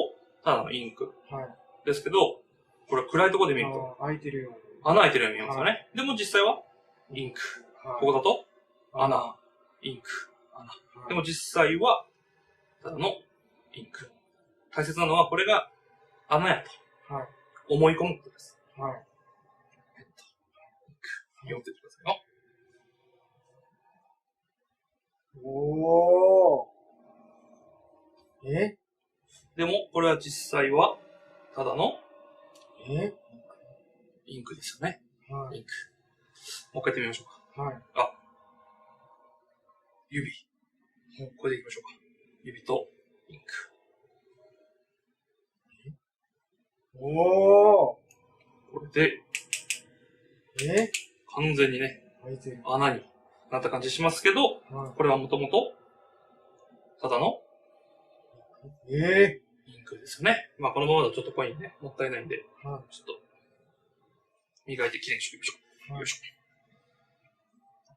ただのインクはい。ですけど、これ暗いところで見ると、開いてるように。穴開いてるように見えますよね。でも実際は、インク。はい。ここだと、はい。穴、インク、穴。はいでも実際は、ただのインク。大切なのはこれが穴やとはい。思い込むことです。はい。インク。読んでてくださいよ。おー。えでも、これは実際は、ただのえインクですよね。はい。インク。もう一回やってみましょうか。はい。指。これでいきましょうか。指とインク。おこれで、ー。完全にね、開いてる。穴になった感じしますけど、はこれはもともと、ただのい。えインクですよね。このままだとちょっとコインね、もったいないんで、ー。はちょっと、磨いてきれいにしておきましょう。はいよいしょ。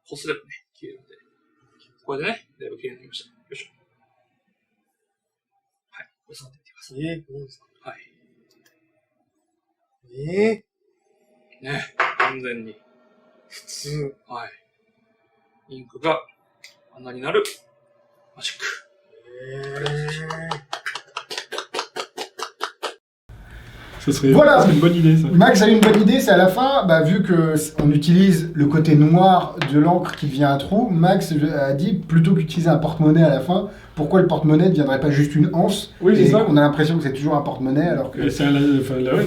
こすればね、消えるんで。これでね、だいぶ綺麗になりました。よいしょ。はい。これ触ってみてください。い。いいですか？はい。え完全に。普通。はい。インクが穴になるマジック。Ça serait Voilà. ça serait une bonne idée, ça. Max a eu une bonne idée, c'est à la fin, vu que on utilise le côté noir de l'encre qui devient un trou, Max a dit plutôt qu'utiliser un porte-monnaie à la fin, pourquoi le porte-monnaie ne deviendrait pas juste une anse? Oui, c'est et ça. on a l'impression que c'est toujours un porte-monnaie alors que Et c'est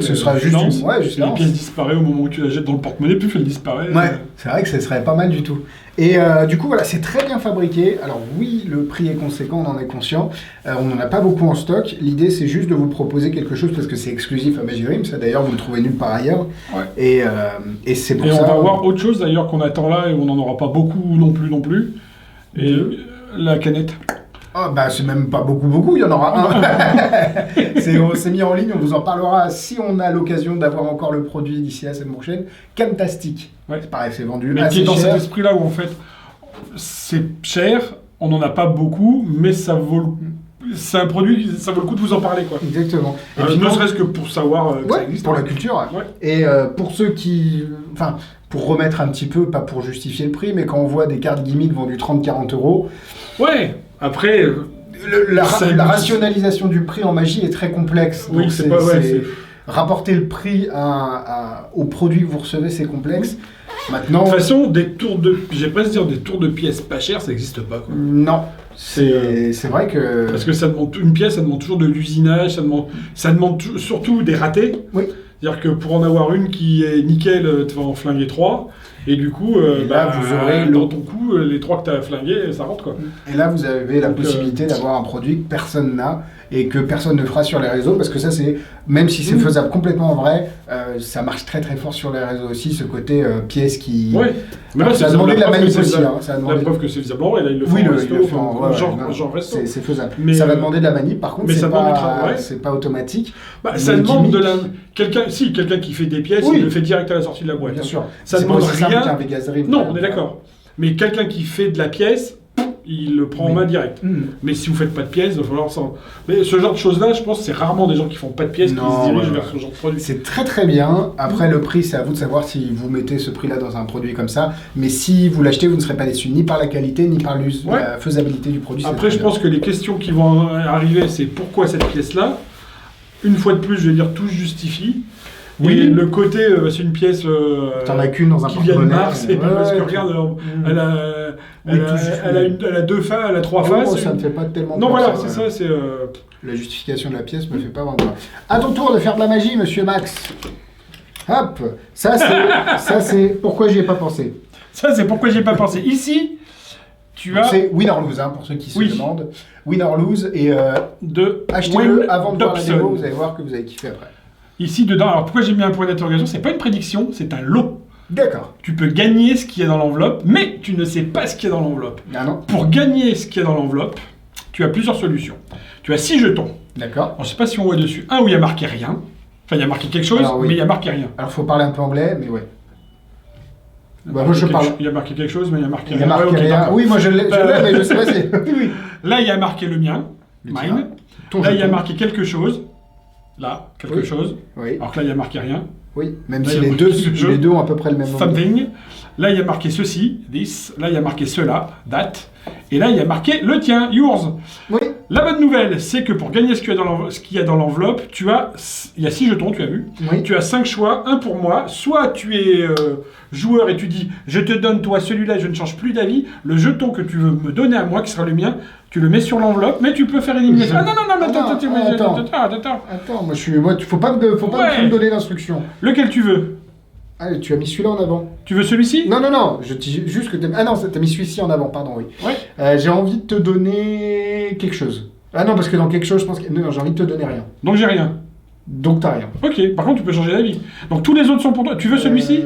ce sera juste une... Ouais, juste la une pièce anse. disparaît au moment où tu la jettes dans le porte-monnaie, puis elle disparaît. Ouais, c'est vrai que ce serait pas mal du tout. Et du coup, voilà, c'est très bien fabriqué. Alors oui, le prix est conséquent, on en est conscient. On n'en a pas beaucoup en stock. L'idée, c'est juste de vous proposer quelque chose parce que c'est exclusif à Magic Dream. Ça, d'ailleurs, vous le trouvez nulle part ailleurs. Ouais. Et c'est pour Et ça... on va voir autre chose d'ailleurs qu'on attend là et on n'en aura pas beaucoup non plus. Et la canette. Ah c'est même pas beaucoup, il y en aura un. On s'est mis en ligne, on vous en parlera si on a l'occasion d'avoir encore le produit d'ici à la semaine prochaine. Cantastic. Ouais. C'est pareil, c'est vendu Mais qui assez est dans cher. cet esprit-là où en fait c'est cher, on n'en a pas beaucoup, mais ça vaut c'est un produit, ça vaut le coup de vous en parler, quoi. Exactement. Et Ne puis, serait-ce que pour savoir que ça ouais, existe. pour la culture. Ouais. Et pour ceux qui... Enfin, pour remettre un petit peu, pas pour justifier le prix, mais quand on voit des cartes gimmick vendues 30-40 euros, Ouais, après... la ça- rationalisation du prix en magie est très complexe. Oui, Donc c'est pas... Ouais, c'est... rapporter le prix au produit que vous recevez, c'est complexe. Maintenant... De toute façon, j'ai presque dire des tours de pièces pas chères, ça n'existe pas, quoi. Non. C'est vrai que... Parce que ça demande une pièce, ça demande toujours de l'usinage, ça demande surtout des ratés. Oui. C'est-à-dire que pour en avoir une qui est nickel, tu vas en flinguer 3, et du coup, là, vous aurez dans ton coup, les 3 que tu as flingués, ça rentre, quoi. Et là, vous avez la Donc, possibilité d'avoir un produit que personne n'a et que personne ne fera sur les réseaux, parce que ça, c'est, même si c'est faisable complètement en vrai, ça marche très très fort sur les réseaux aussi, ce côté pièce qui... Ouais. Mais Alors, ça a demandé de la preuve que manip c'est aussi, faisable. hein, ça a La demandé... preuve que c'est faisable en vrai, là, ils le font Oui, en il resto, le fait en- ouais, genre resto. c'est faisable. Mais, ça va demander de la manip, par contre, mais c'est ça demande du pas, travail. c'est pas automatique. Bah, ça Le demande gimmick- de la... Quelqu'un qui fait des pièces, Oui. il le fait direct à la sortie de la boîte. Bien hein. sûr. Ça C'est demande pas aussi simple rien. qu'un Vegas Dream. Non, on est d'accord. Mais quelqu'un qui fait de la pièce, il le prend en main direct. Mais si vous faites pas de pièces, il va falloir ça. Mais ce genre de choses-là, je pense que c'est rarement des gens qui font pas de pièces qui Non, se dirigent ouais, vers ouais. ce genre de produit. C'est très très bien. Après, le prix, c'est à vous de savoir si vous mettez ce prix-là dans un produit comme ça. Mais si vous l'achetez, vous ne serez pas déçu ni par la qualité, ni par Ouais. la faisabilité du produit. c'est Après, très je pense que les questions qui vont arriver, c'est pourquoi cette pièce-là. Une fois de plus, je vais dire, tout se justifie. Oui. Et le côté, c'est une pièce T'en as qu'une dans un qui vient de porte-monnaie. Mars, et puis parce que regarde, elle a 2 faces, elle a 3 Oh, faces. ça ne fait pas tellement Non, peur, voilà, ça, c'est ouais. ça, c'est... La justification de la pièce me fait pas vraiment peur. À ton tour de faire de la magie, monsieur Max. Hop, ça c'est pourquoi j'y ai pas pensé. Ça, c'est pourquoi j'ai pas pensé. Ici, tu as C'est win or lose, hein, pour ceux qui se Oui. demandent. Win or lose, et de achetez-le Wayne avant de voir la Dobson. démo, vous allez voir que vous allez kiffer après. Ici, dedans, alors pourquoi j'ai mis un point d'interrogation? C'est pas une prédiction, c'est un lot. D'accord. Tu peux gagner ce qu'il y a dans l'enveloppe, mais tu ne sais pas ce qu'il y a dans l'enveloppe. Ah non. Pour gagner ce qu'il y a dans l'enveloppe, tu as plusieurs solutions. Tu as 6 jetons. D'accord. Je ne sais pas si on voit dessus. Un où il y a marqué rien. Enfin, il y a marqué quelque chose, Alors, oui. mais il y a marqué rien. Alors faut parler un peu anglais, mais ouais. Il y a Bah, marqué moi, je quelque parle. cho- Il y a marqué quelque chose, mais il y a marqué Il y a rien. marqué Ouais, ok, rien. d'accord. Oui, moi je l'ai, mais je sais pas si. Oui. Là, il y a marqué le mien, Le mine. tien. Ton Là, il y a jeton. marqué quelque chose. Là, quelque Oui. chose. Oui. Alors que là, il y a marqué rien. Oui. Même Là, si il y a les deux, marqué quelque chose. les deux ont à peu près le même nom. Something. Là, il y a marqué ceci, this. Là, il y a marqué cela, that. Et là, il y a marqué le tien, yours. Oui. La bonne nouvelle, c'est que pour gagner ce qu'il y a dans l'enveloppe, il y a 6 jetons, tu as vu. Oui. Tu as 5 choix, un pour moi. Soit tu es joueur et tu dis, je te donne toi celui-là, je ne change plus d'avis. Le jeton que tu veux me donner à moi, qui sera le mien, tu le mets sur l'enveloppe, mais tu peux faire éliminer. Je- Ah non, Ah, attends. Attends, moi je suis. Moi, faut pas Ouais. me donner l'instruction. Lequel tu veux? Ah, tu as mis celui-là en avant. Tu veux celui-ci? Non, je dis juste que t'as... Ah non, t'as mis celui-ci en avant, pardon, oui. Ouais. J'ai envie de te donner quelque chose. Ah non, parce que dans quelque chose, je pense que... Non, j'ai envie de te donner rien. Donc j'ai rien. Donc t'as rien. Ok, par contre tu peux changer d'avis. Donc tous les autres sont pour toi. Tu veux celui-ci?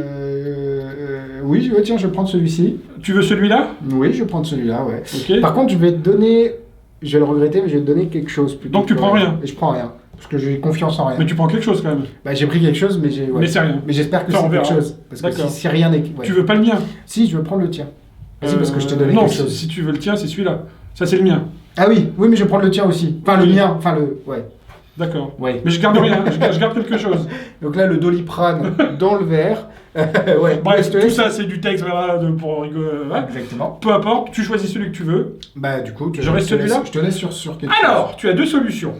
Oui, ouais, tiens, je vais prendre celui-ci. Tu veux celui-là? Oui, je vais prendre celui-là, ouais. Ok. Par contre, je vais te donner... Je vais le regretter, mais je vais te donner quelque chose plutôt. Donc tu que- prends rien? Et je prends rien. Parce que j'ai confiance en rien. Mais tu prends quelque chose quand même. Bah, j'ai pris quelque chose, mais j'ai... ouais. Mais c'est rien. Mais j'espère que Ça, c'est on quelque verra. chose. Parce que D'accord. si rien n'est... ouais. Tu veux pas le mien? Si, je veux prendre le tien. Vas-y, parce que je t'ai donné non, quelque chose. si tu veux le tien, c'est celui-là. Ça, c'est le mien. Ah oui, mais je vais prendre le tien aussi. Enfin, le Oui. mien, enfin le... Ouais. D'accord. Ouais. Mais je garde rien, je garde quelque chose. Donc là, le Doliprane dans le verre. Ouais. Bref, je te tout laisse. ça, c'est du texte, voilà, pour rigoler. Voilà. Exactement. Peu importe, tu choisis celui que tu veux. Bah, du coup, Je reste te laisse- celui-là Je te laisse sur quelque Alors, tu as deux solutions.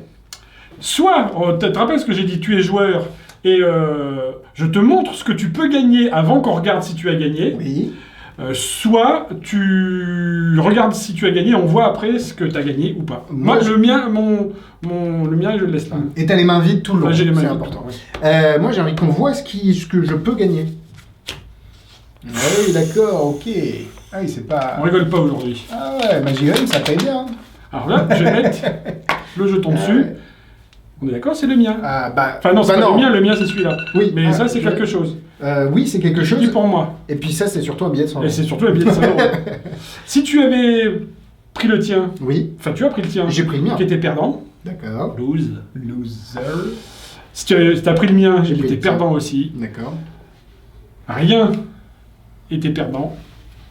Soit, tu te rappelles ce que j'ai dit, tu es joueur, Et je te montre ce que tu peux gagner avant qu'on regarde si tu as gagné. Oui. Soit tu regardes si tu as gagné, on voit après ce que tu as gagné ou pas. Moi, le mien, le mien, je le laisse là. Et t'as les mains vides tout le long, J'ai les mains c'est vides, important. ouais. Moi, j'ai envie qu'on voit ce que je peux gagner. Oui, d'accord, ok. Ah oui, c'est pas... On rigole pas aujourd'hui. Ah ouais, Magione, ça paye bien. Alors là, je vais mettre le jeton dessus. Ouais. On est d'accord, c'est le mien. Ah bah... Enfin non, c'est bah pas le mien, c'est celui-là. Oui. Mais Ah, ça, c'est quelque chose. Oui, c'est quelque Je chose. dis pour moi. Et puis ça, c'est surtout un billet de 100 Et euros. c'est surtout un billet de 100 euros. Si tu avais pris le tien, Oui, enfin tu as pris le tien, j'ai pris le mien. qui était perdant, D'accord. loser. Si tu as pris le mien, J'ai il pris était le tien. perdant aussi. D'accord. Rien était perdant.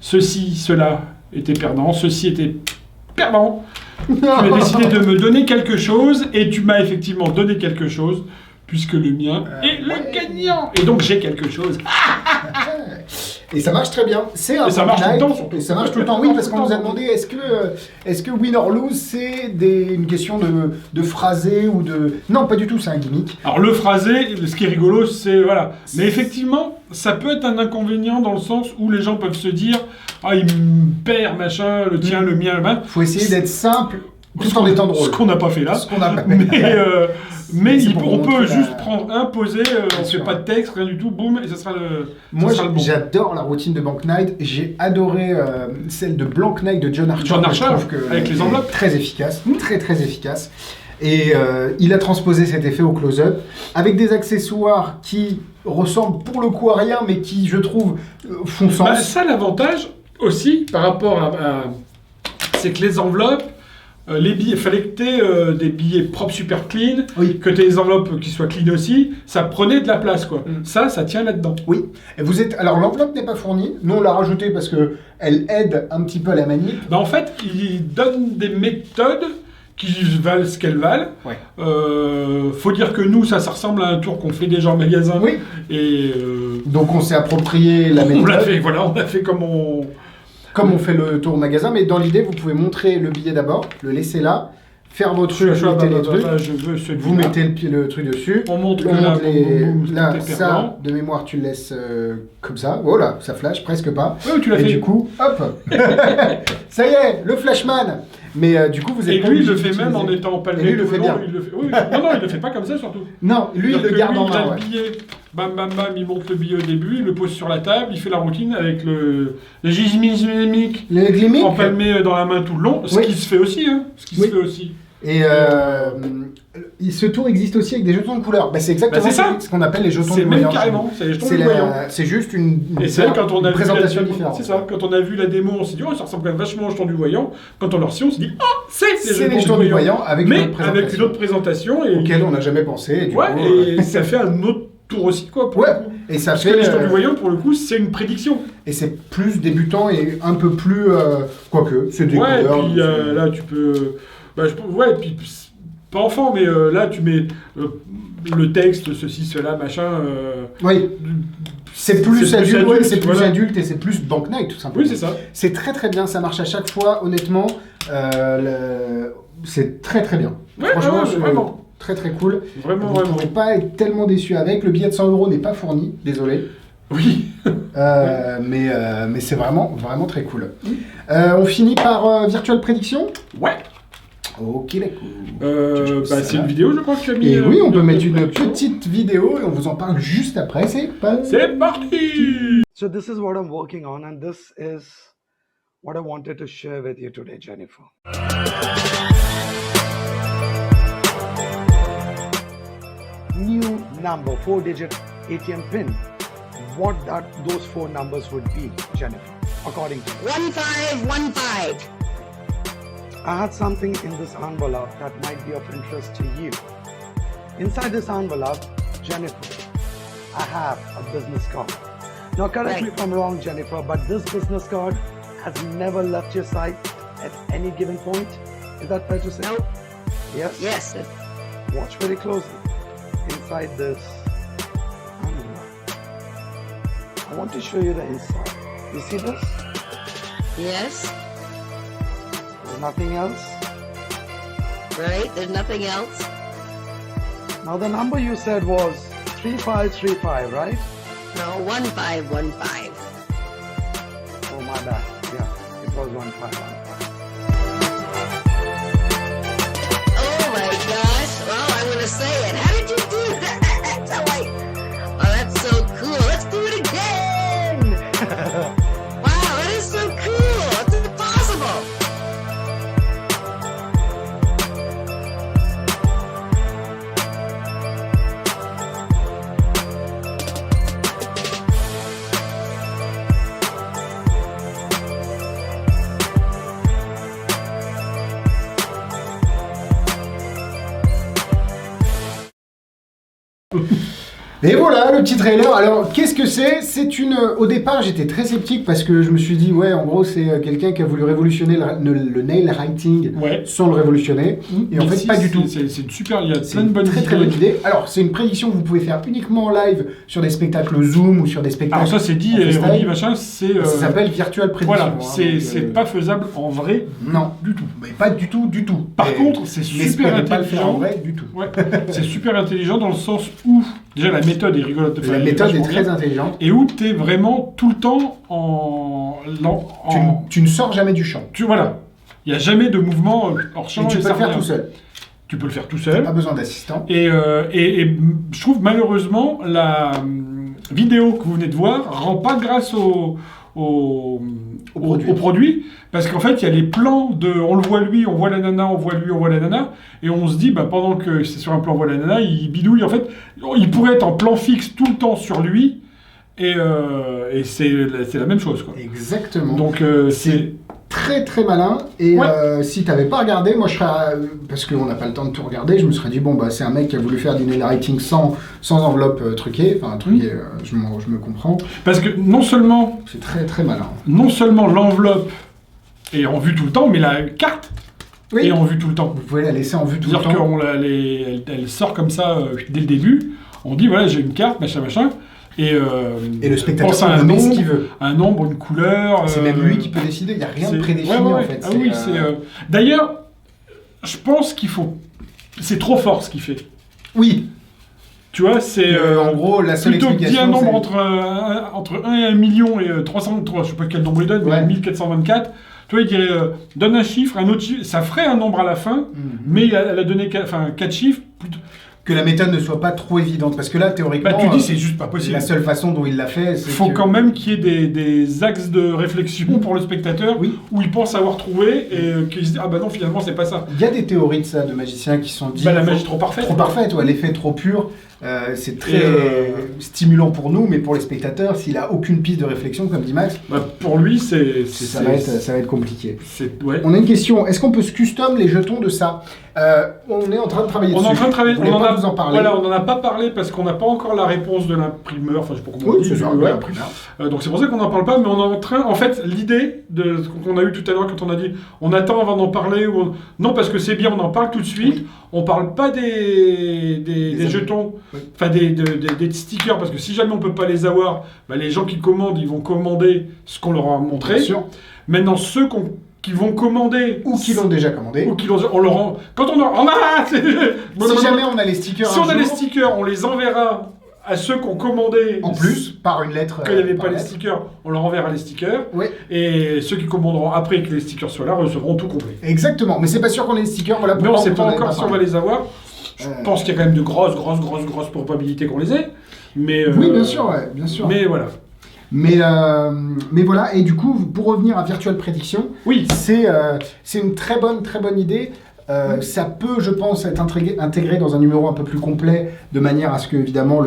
Ceci, cela était perdant. Ceci était perdant. Tu as décidé de me donner quelque chose et tu m'as effectivement donné quelque chose puisque le mien est le gagnant. Et donc j'ai quelque chose. Et ça marche très bien. C'est un Et ça marche tout le Fortnite. temps, surtout. Et ça marche tout le temps. Oui, parce qu'on nous a demandé est-ce que win or lose c'est une question de phrasé ou de. Non, pas du tout. C'est un gimmick. Alors le phrasé, ce qui est rigolo, c'est voilà. Mais effectivement, ça peut être un inconvénient dans le sens où les gens peuvent se dire ah il me perd machin, le tien, le mien, le mien. Faut essayer d'être simple tout en étant drôle. Ce qu'on n'a pas fait là. Ce qu'on n'a pas fait. Mais C'est pour on montrer peut la- juste prendre un, poser, on fait sûr. pas de texte, rien du tout, boum, et ça sera le. Moi, ça sera le bon. j'adore la routine de Bank Knight. J'ai adoré celle de Blank Knight de John Archer. John que Archer, je trouve que avec les est enveloppes. Très efficace, très très efficace. Et il a transposé cet effet au close-up avec des accessoires qui ressemblent pour le coup à rien, mais qui, je trouve, font sens. Bah, ça, l'avantage aussi par rapport c'est que les enveloppes, les billets, fallait que tu aies des billets propres super clean, Oui. que tu aies des enveloppes qui soient clean aussi, ça prenait de la place quoi. Ça tient là-dedans. Oui. Et vous êtes. Alors l'enveloppe n'est pas fournie. Nous on l'a rajoutée parce que elle aide un petit peu à la manip. Bah, en fait, ils donnent des méthodes qui valent ce qu'elles valent. Ouais. Faut dire que nous, ça ressemble à un tour qu'on fait déjà en magasin. Oui. Et Donc on s'est approprié la on méthode. l'a fait, voilà, on a fait comme on. Comme on fait le tour magasin, mais dans l'idée, vous pouvez montrer le billet d'abord, le laisser là, faire votre truc, mettez les trucs, je veux celui-là. vous mettez le truc dessus. On montre On que là, monte les... boum, boum, là, t'es ça, perdant. de mémoire, tu le laisses comme ça. Voilà, ça flash, presque pas. Ouais, tu l'as Et fait. du coup, hop ça y est, le flashman. Mais du coup, vous êtes Et pas lui, il obligé le fait même en d'utiliser. étant palmé. Et lui, il le tout fait long, bien. il le fait... Oui, non, il le fait pas comme ça surtout. Non, lui, il C'est-à-dire le que garde lui, en il a main. le Ouais. billet, bam, bam, bam, il monte le billet au début, il le pose sur la table, il fait la routine avec le gizmique Le gimmick. empalmé dans la main tout le long, ce Oui. qui se fait aussi, hein. Ce qui Oui. se fait aussi. Et ce tour existe aussi avec des jetons de couleur. Bah, c'est exactement Bah, c'est ça. ce qu'on appelle les jetons C'est de même voyant. carrément, c'est les jetons C'est du voyant. c'est juste une Et c'est vrai, quand on a vu la présentation démo, différente. c'est ça, quand on a vu la démo, on s'est dit, oh, ça ressemble quand même vachement au jeton du voyant. Quand on l'a reçu, on s'est dit, oh, c'est C'est les jetons du voyant avec mais une autre avec une autre présentation. Et... auquel on n'a jamais pensé. Et du Ouais, coup, et ça fait un autre tour aussi, quoi. Pour Ouais, le coup. et ça Parce fait. que les jetons du voyant, pour le coup, c'est une prédiction. Et c'est plus débutant et un peu plus. Quoique, c'est des Ouais, et couleurs. puis c'est- là, tu peux. Bah, ouais, et puis pas enfant, mais là, tu mets le texte, ceci, cela, machin. Oui, c'est plus adulte, ouais, c'est plus voilà. adulte et c'est plus Bank Knight, tout simplement. Oui, c'est ça. C'est très très bien, ça marche à chaque fois, honnêtement. C'est très très bien. Ouais, Franchement, ouais, c'est vraiment. très très cool. Vraiment, Vous ne vraiment. pourrez pas être tellement déçu avec. Le billet de 100 € n'est pas fourni, désolé. Oui. Mais c'est vraiment vraiment très cool. On finit par Virtual Prédiction. Ouais. Ok, d'accord. C'est une vidéo, je crois que tu as mis. Et oui, on peut mettre une prédiction. petite vidéo et on vous en parle juste après. C'est pas. C'est parti. So this is what I'm working on, and this is what I wanted to share with you today, Jennifer. New number, 4-digit ATM pin. What those 4 numbers would be, Jennifer, according to you. 1515. I had something in this envelope that might be of interest to you. Inside this envelope, Jennifer, I have a business card. Now, correct me if I'm wrong, Jennifer, but this business card has never left your side at any given point. Is that fair to say? Nope. Yes? Yes. Watch very closely. Inside this envelope, I want to show you the inside. You see this? Yes. There's nothing else. Right. There's nothing else. Now, the number you said was 3535, right? No, 1515. Oh, my bad. Yeah, it was 1515. Oh my gosh. Well, I'm gonna say it. How did you do that? Oh, that's so cool. Let's do it again. Wow, that is so cool. It's impossible. Et voilà le petit trailer. Alors qu'est-ce que c'est? C'est une. Au départ, j'étais très sceptique parce que je me suis dit ouais, en gros, c'est quelqu'un qui a voulu révolutionner le nail writing sans le révolutionner. Et en fait, pas du tout. C'est une super. Il y a plein de bonnes idées. Très bonne idée. Alors c'est une prédiction que vous pouvez faire uniquement en live sur des spectacles Zoom ou sur des spectacles. Alors ça c'est dit et redit machin. C'est. Ça s'appelle virtual prédiction. Voilà. C'est pas faisable en vrai. Non, du tout. Mais pas du tout, du tout. Par contre, c'est super intelligent. Pas le faire en vrai du tout. Ouais. C'est super intelligent dans le sens où déjà la méthode est rigolote. La méthode est très intelligente. Et où tu es vraiment tout le temps en... Tu ne sors jamais du champ. Voilà. Il n'y a jamais de mouvement hors champ. Et tu peux le faire tout seul. Tu peux le faire tout seul. Pas besoin d'assistant. Et je trouve malheureusement la vidéo que vous venez de voir rend pas grâce au produit. Parce qu'en fait, il y a les plans de... On le voit lui, on voit la nana, on voit lui, on voit la nana. Et on se dit, bah, pendant que c'est sur un plan, on voit la nana, il bidouille. En fait, il pourrait être en plan fixe tout le temps sur lui. Et c'est la même chose, quoi. Exactement. Donc, c'est... Très très malin. Et si t'avais pas regardé, moi je serais... parce qu'on n'a pas le temps de tout regarder, je me serais dit, bon, bah c'est un mec qui a voulu faire du nail writing sans enveloppe truquée. Enfin, truquée, je me comprends. Parce que non seulement... C'est très très malin. Non seulement l'enveloppe est en vue tout le temps, mais la carte est en vue tout le temps. Vous pouvez la laisser en vue tout le temps. C'est-à-dire qu'elle sort comme ça dès le début. On dit, voilà, j'ai une carte, machin. Et le spectateur peut nommer ce qu'il veut. Un nombre, une couleur. C'est même lui qui peut décider, il n'y a rien de prédéfini en fait. Ah oui, D'ailleurs, je pense qu'il faut... C'est trop fort ce qu'il fait. Oui. Tu vois, c'est... en gros, la seule plutôt explication, que dit un nombre entre 1 et 1 million et 303, je sais pas quel nombre il donne, mais 1424, tu vois, il dirait, donne un chiffre, un autre chiffre, ça ferait un nombre à la fin, mais elle a donné 4 chiffres, plutôt... Que la méthode ne soit pas trop évidente, parce que là, théoriquement, tu dis c'est juste pas possible. La seule façon dont il l'a fait, c'est faut quand même qu'il y ait des axes de réflexion pour le spectateur, où il pense avoir trouvé, et qu'il se dit, ah bah non, finalement, c'est pas ça. Il y a des théories de ça, de magiciens qui sont dit... la magie trop parfaite. Trop parfaite, l'effet trop pur. C'est très stimulant pour nous, mais pour les spectateurs, s'il a aucune piste de réflexion, comme dit Max, pour lui, ça va être compliqué. Ouais. On a une question, est-ce qu'on peut se custom les jetons de ça? On est en train de travailler dessus. On est en train de travailler, on en a parlé. Voilà, on n'en a pas parlé parce qu'on n'a pas encore la réponse de l'imprimeur, enfin je sais pas comment on dit. C'est ça, l'imprimeur. Donc c'est pour ça qu'on n'en parle pas, mais on est en train, en fait, l'idée qu'on a eu tout à l'heure quand on a dit on attend avant d'en parler, non parce que c'est bien, on en parle tout de suite, on parle pas des jetons, enfin des stickers, parce que si jamais on peut pas les avoir, les gens qui commandent, ils vont commander ce qu'on leur a montré. Bien sûr. Maintenant, ceux qui vont commander ou qui l'ont déjà commandé on leur rend quand on a si jamais on a les stickers les stickers on les enverra à ceux qui ont commandé en plus par une lettre quand il n'y avait pas les stickers on leur enverra les stickers et ceux qui commanderont après que les stickers soient là recevront tout complet. Exactement, mais c'est pas sûr qu'on ait les stickers, voilà pourquoi on sait pas encore si on va les avoir. Je pense qu'il y a quand même de grosses probabilités qu'on les ait, mais oui bien sûr mais voilà. Mais voilà, et du coup, pour revenir à Virtual Prédiction, c'est une très bonne idée. Ça peut, je pense, être intégré dans un numéro un peu plus complet, de manière à ce que, évidemment,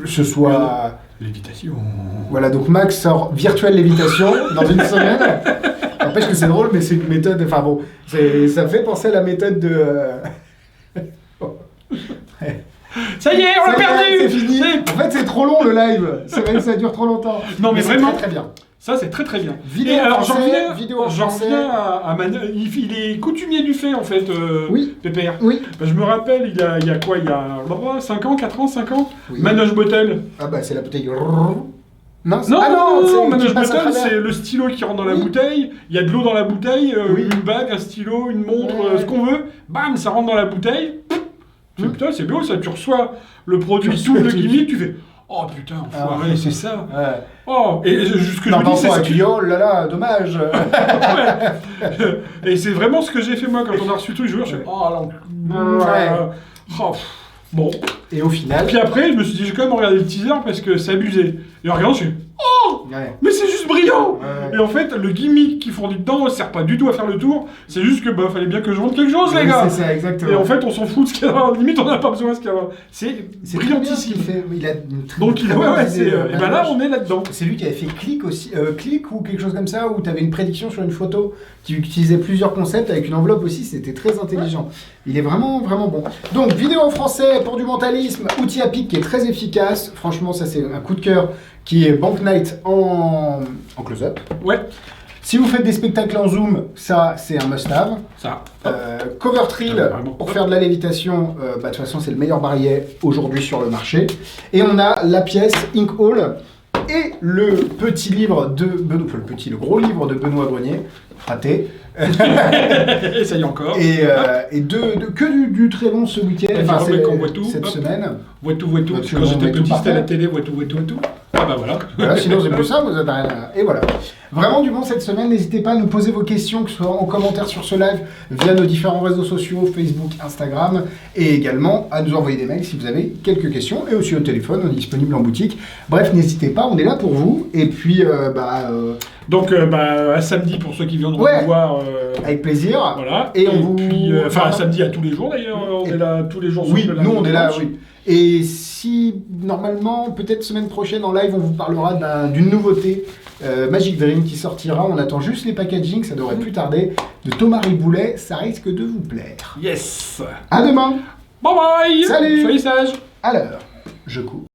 ce soit... Lévitation. Voilà, donc Max sort Virtual Lévitation dans une semaine. N'empêche que c'est drôle, mais c'est une méthode... Enfin bon, ça me fait penser à la méthode de... Ça y est, on l'a perdu. C'est fini. En fait, c'est trop long le live. C'est vrai que ça dure trop longtemps. Non, mais vraiment très bien. Ça, c'est très bien. Vidéo j'en reviens à il est coutumier du fait, en fait, PPR. Oui. Je me rappelle, il y a quoi? Il y a 5 ans, 4 ans, 5 ans Manage Bottle. Ah bah, c'est la bouteille... Non, Manage Bottle, c'est le stylo qui rentre dans la bouteille, il y a de l'eau dans la bouteille, une bague, un stylo, une montre, ce qu'on veut. Bam, ça rentre dans la bouteille. Tu fais, putain, c'est beau ça, tu reçois le produit, tu ouvres le gimmick, tu fais, oh putain, enfoiré, c'est ça. Ouais. Oh, et ce que je Non, me dis, c'est tu dis, oh là là, dommage. Ouais. Et c'est vraiment ce que j'ai fait moi quand on a reçu le truc, je jure, je fais, oh là, bon. Et au final... Puis après, je me suis dit, j'ai quand même regardé le teaser parce que c'est abusé. Et en regardant, je suis, oh, Ouais. mais c'est juste brillant. Ouais. Et en fait, le gimmick qu'ils fournit dedans ne sert pas du tout à faire le tour. C'est juste que, bah, fallait bien que je montre quelque chose, les Oui, gars. c'est ça, exactement. Et en fait, on s'en fout de ce qu'il y a. Limite, on n'a pas besoin de ce qu'il y a. C'est C'est très bien ce brillantissime. qu'il fait. Il a une très, Donc, très ouais, bonne c'est, idée, et ben là, on est là-dedans. C'est lui qui avait fait Click aussi, Click ou quelque chose comme ça, où tu avais une prédiction sur une photo, qui utilisait plusieurs concepts avec une enveloppe aussi, c'était très intelligent. Il est vraiment, vraiment bon. Donc, vidéo en français pour du mentalisme, outil à pic qui est très efficace. Franchement, ça c'est un coup de cœur, qui est Bank Night en close-up. Ouais, Si vous faites des spectacles en zoom, ça c'est un must-have. ça. Cover Trill, Vraiment. pour faire de la lévitation, de toute façon c'est le meilleur barillet aujourd'hui sur le marché. Et on a la pièce Ink Hall et le petit livre de Benoît, le gros livre de Benoît Grenier, raté. Et ça y est encore. Et que du très bon ce week-end, Et enfin, puis, on voit tout, cette hop. semaine. Vois-tout. Bah, tu Quand vas j'étais mettre tout petit, par c'était à la terre. télé, vois tout. Ah bah voilà. Voilà, sinon c'est plus ça, vous êtes rien à... Et voilà. Vraiment du bon cette semaine, n'hésitez pas à nous poser vos questions, que ce soit en commentaire sur ce live, via nos différents réseaux sociaux, Facebook, Instagram, et également à nous envoyer des mails si vous avez quelques questions, et aussi au téléphone, on est disponible en boutique. Bref, n'hésitez pas, on est là pour vous, et puis Donc, à samedi pour ceux qui viendront Ouais. nous voir. avec plaisir. Voilà. Et on vous... puis, enfin, à samedi à tous les jours d'ailleurs. On est là tous les jours. Oui, sauf le nous lundi, on est là, dimanche. oui. Et si, normalement, peut-être semaine prochaine en live, on vous parlera d'une nouveauté, Magic Dream, qui sortira. On attend juste les packaging, ça devrait plus tarder. De Thomas Riboulet, ça risque de vous plaire. Yes. À demain. Bye bye. Salut. Soyez sages. À l'heure, je coupe.